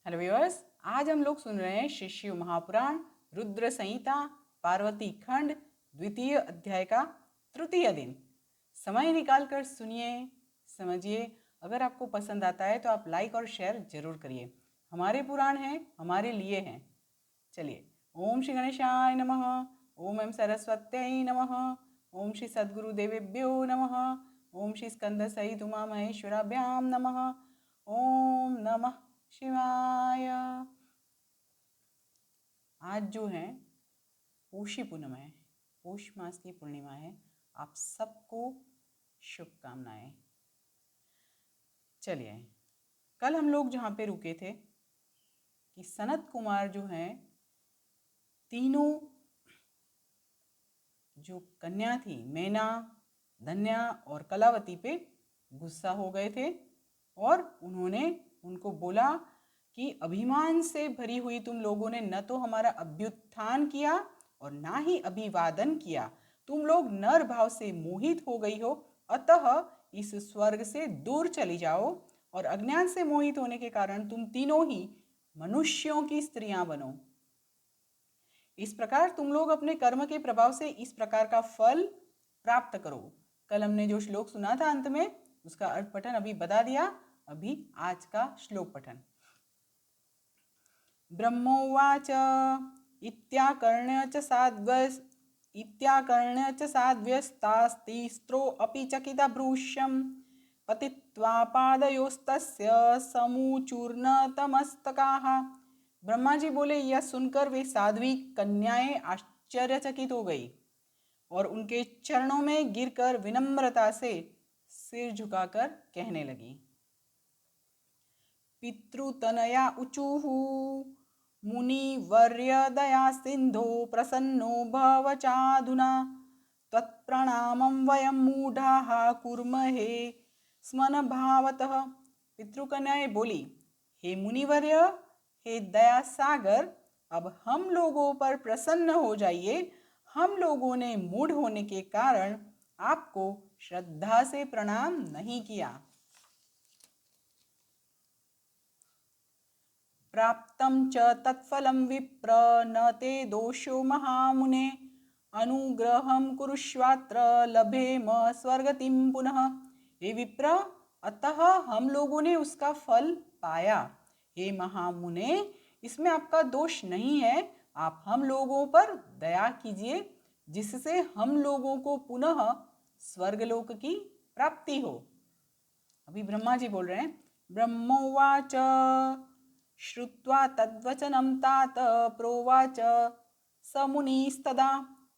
Hello viewers, आज हम लोग सुन रहे हैं श्री शिव महापुराण रुद्र संहिता पार्वती खंड द्वितीय अध्याय का तृतीय दिन। समय निकालकर सुनिए, समझिए। अगर आपको पसंद आता है तो आप लाइक और शेयर जरूर करिए। हमारे पुराण हैं, हमारे लिए हैं। चलिए, ओम श्री गणेशाय नमः, ओम एम सरस्वत्यै नमः, ओम श्री सद्गुरुदेवेभ्यो नमः, ओम श्री स्कंद सहित उमा महेश्वराभ्याम नमः, ओम नमः शिवाय। आज जो है पोषी पूनम है, पौष मास की पूर्णिमा है। आप सबको शुभकामनाएं। चलिए, कल हम लोग जहाँ पे रुके थे कि सनत कुमार जो हैं तीनों जो कन्या थी मैना, धन्या और कलावती पे गुस्सा हो गए थे और उन्होंने उनको बोला कि अभिमान से भरी हुई तुम लोगों ने न तो हमारा अभ्युत्थान किया और ना ही अभिवादन किया। तुम लोग नर भाव से मोहित हो गई हो, अतः इस स्वर्ग से दूर चली जाओ और अज्ञान से मोहित होने के कारण तुम तीनों ही मनुष्यों की स्त्रियां बनो। इस प्रकार तुम लोग अपने कर्म के प्रभाव से इस प्रकार का फल प्राप्त करो। कल हमने जो श्लोक सुना था अंत में, उसका अर्थ पठन अभी बता दिया। अभी आज का श्लोक पठन। ब्रह्मोवाच इत्याकर्ण्य च साध्व्यस्तास्तिस्रो अपि चकितभ्रूष्यं पतित्वा पादयोस्तस्य समूचूर्णतमस्तकाः। ब्रह्मा जी बोले, यह सुनकर वे साध्वी कन्याएं आश्चर्यचकित हो गई और उनके चरणों में गिरकर विनम्रता से सिर झुकाकर कहने लगी। पितृतनया ऊचुः मुनिवर्य दया सिंधो प्रसन्नो भव चाधुना त्वत्प्रणामं वयं मूढ़ाः कुर्महे स्मन भावतः। पितृकन्याएं बोली, हे मुनिवर्य, हे दया सागर, अब हम लोगों पर प्रसन्न हो जाइए। हम लोगों ने मूढ़ होने के कारण आपको श्रद्धा से प्रणाम नहीं किया। प्राप्तं च तत्फलं विप्र न ते दोषो महामुने अनुग्रहं कुरुष्वात्र लभेम स्वर्गतिं पुनः। हे विप्र, अतः हम लोगों ने उसका फल पाया। हे महामुने, इसमें आपका दोष नहीं है। आप हम लोगों पर दया कीजिए जिससे हम लोगों को पुनः स्वर्गलोक की प्राप्ति हो। अभी ब्रह्मा जी बोल रहे हैं। ब्रह्मोवाच श्रुत्वा तद्वचनं तात प्रोवाच स मुनिस्तदा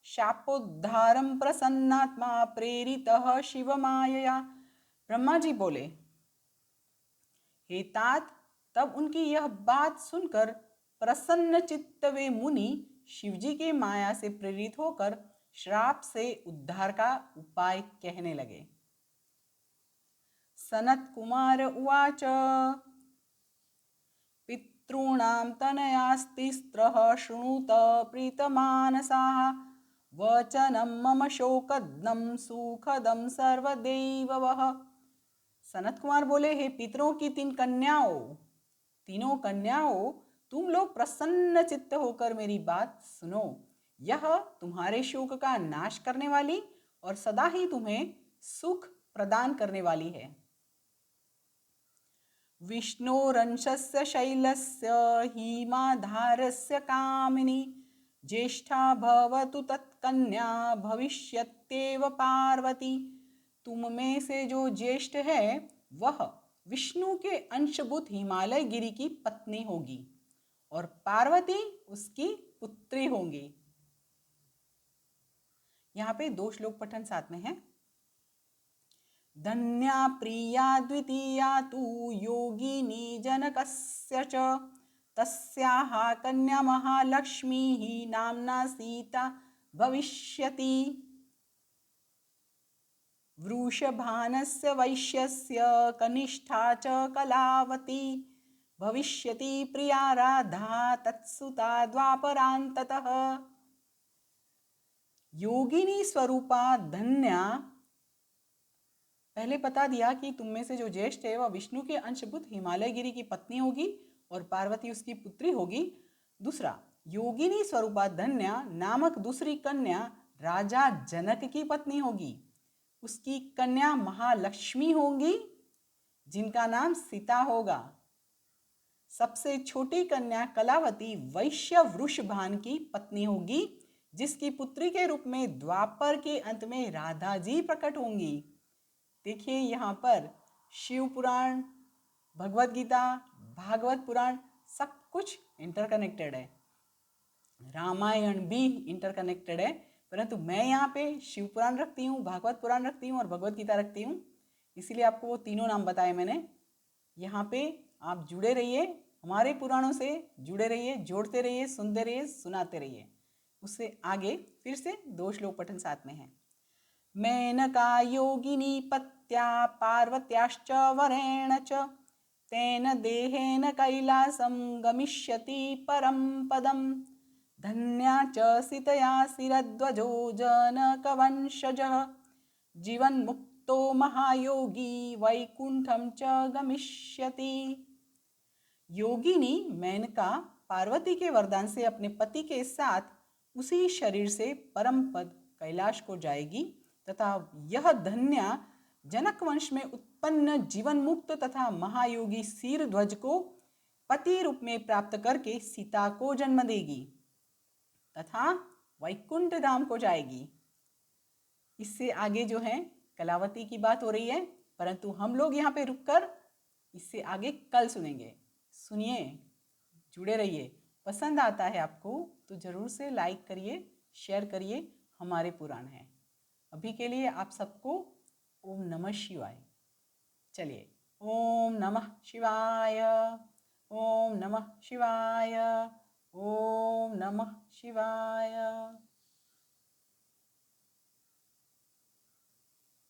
शापोद्धारं प्रसन्नात्मा प्रेरितः शिवमायया। ब्रह्मा जी बोले, हे तात, तब उनकी यह बात सुनकर प्रसन्न चित्त वे मुनि शिवजी के माया से प्रेरित होकर श्राप से उद्धार का उपाय कहने लगे। सनत कुमार उवाच पितॄणां तनयास्तिस्त्रः शृणुत प्रीतमानसाः वचनं मम शोकदं सुखदं सर्वदेववः। सनत कुमार बोले, हे पितरों की तीनों कन्याओं, तुम लोग प्रसन्न चित्त होकर मेरी बात सुनो। यह तुम्हारे शोक का नाश करने वाली और सदा ही तुम्हें सुख प्रदान करने वाली है। विष्णोरंशस्य शैलस्य हिमाधारस्य कामिनी ज्येष्ठा भवतु तत्कन्या भविष्यत्येव पार्वती। तुम में से जो ज्येष्ठ है वह विष्णु के अंशभूत हिमालय गिरी की पत्नी होगी और पार्वती उसकी पुत्री होंगी। यहाँ पे दो श्लोक पठन साथ में है। धन्या प्रिया द्वितीया तु योगिनी जनकस्य च तस्याः कन्या महालक्ष्मीः नाम्ना सीता भविष्यति। वृषभानस्य वैश्यस्य कनिष्ठा च कलावती भविष्यति प्रिया राधा तत्सुता द्वापरान्ततः। योगिनी स्वरूपा धन्या, पहले बता दिया कि तुम में से जो ज्येष्ठ है वह विष्णु के अंशभूत हिमालय गिरी की पत्नी होगी और पार्वती उसकी पुत्री होगी। दूसरा, योगिनी स्वरूपा धन्या नामक दूसरी कन्या राजा जनक की पत्नी होगी। उसकी कन्या महालक्ष्मी होगी जिनका नाम सीता होगा। सबसे छोटी कन्या कलावती वैश्य वृषभान की पत्नी होगी जिसकी पुत्री के रूप में द्वापर के अंत में राधा जी प्रकट होंगी। देखिए यहाँ पर शिव पुराण, भगवत गीता, भागवत पुराण सब कुछ इंटरकनेक्टेड है। रामायण भी इंटरकनेक्टेड है, परंतु मैं यहाँ पे शिव पुराण रखती हूँ, भागवत पुराण रखती हूँ और भगवत गीता रखती हूँ, इसीलिए आपको वो तीनों नाम बताए मैंने। यहाँ पे आप जुड़े रहिए, हमारे पुराणों से जुड़े रहिए, जोड़ते रहिए, सुनते रहिए, सुनाते रहिए। उससे आगे फिर से 2 श्लोक पठन साथ में है। मेनका योगिनी पत्या पार्वत्याश्च वरेण च तेन देहेन कैलासं गमिष्यति परम पदम धन्या च सीतया शिरध्वजो जनकवंशजः जीवन्मुक्तो महायोगी वैकुंठम च गमिष्यति। योगिनी मेनका पार्वती के वरदान से अपने पति के साथ उसी शरीर से परम पद कैलाश को जाएगी तथा यह धन्या जनक वंश में उत्पन्न जीवन मुक्त तथा महायोगी शीरध्वज को पति रूप में प्राप्त करके सीता को जन्म देगी तथा वैकुंठ धाम को जाएगी। इससे आगे जो है कलावती की बात हो रही है, परंतु हम लोग यहाँ पे रुककर इससे आगे कल सुनेंगे। सुनिए, जुड़े रहिए। पसंद आता है आपको तो ज़रूर से लाइक करिए, शेयर करिए। हमारे पुराण हैं। अभी के लिए आप सबको ओम नमः शिवाय। चलिए, ओम नमः शिवाय, ओम नमः शिवाय, ओम नमः शिवाय।